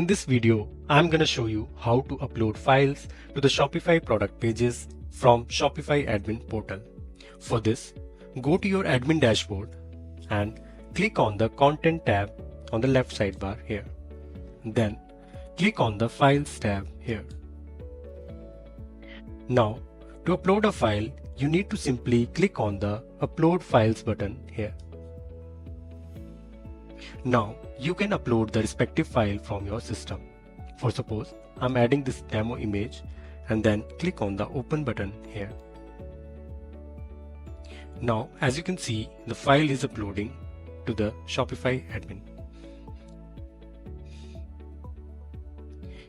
In this video, I'm going to show you how to upload files to the Shopify product pages from Shopify admin portal. For this, go to your admin dashboard and click on the Content tab on the left sidebar here. Then click on the Files tab here. Now, to upload a file, you need to simply click on the Upload Files button here. Now, you can upload the respective file from your system. For suppose, I'm adding this demo image and then click on the Open button here. Now, as you can see, the file is uploading to the Shopify admin.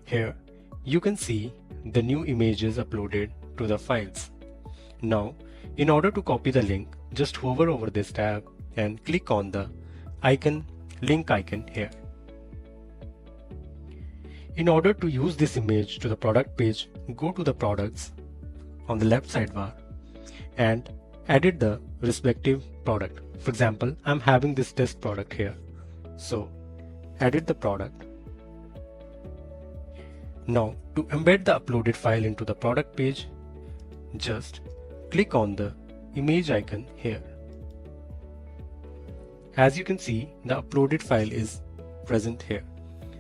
Here, you can see the new images uploaded to the files. Now, in order to copy the link, just hover over this tab and click on the link icon here. In order to use this image to the product page, go to the products on the left sidebar and edit the respective product. For example, I'm having this test product here. So edit the product. Now to embed the uploaded file into the product page, just click on the image icon here. As you can see, the uploaded file is present here.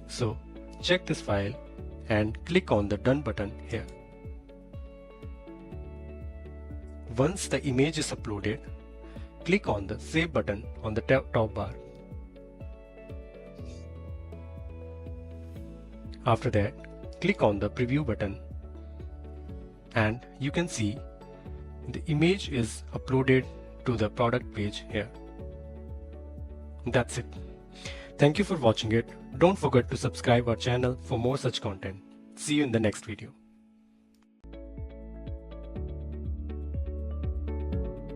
So check this file and click on the Done button here. Once the image is uploaded, click on the Save button on the top bar. After that, click on the Preview button and you can see the image is uploaded to the product page here. That's it. Thank you for watching it. Don't forget to subscribe our channel for more such content. See you in the next video.